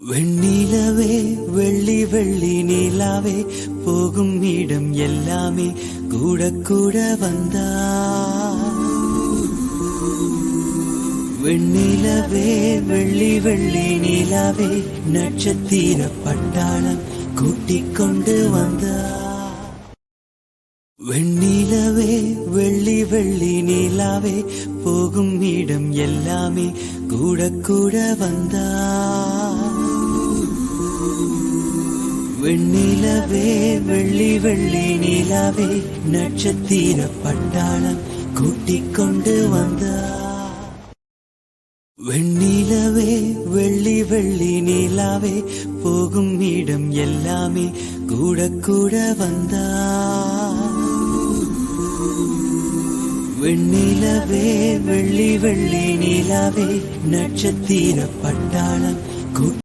வெண்ணிலவே வெள்ளி வெள்ளி நிலாவே போகும் இடம் எல்லாமே கூட கூட வந்தா. வெண்ணிலவே வெள்ளி வெள்ளி நிலாவே நட்சத்திர பட்டாளம் கூட்டிக் கொண்டு வந்தா. வெண்ணிலவே வெள்ளி வெள்ளி நிலாவே போகும் இடம் எல்லாமே கூட கூட வந்தா. வெண்ணிலவே வெள்ளி வெள்ளி நிலாவே நட்சத்திர பட்டாளம் கூட்டிக் கொண்டு வந்தா. வெண்ணிலவே வெள்ளி வெள்ளி நிலாவே போகும் இடம் எல்லாமே கூட கூட வந்தா. வெண்ணிலவே வெள்ளி வெள்ளி நிலாவே நட்சத்திர பட்டாளம்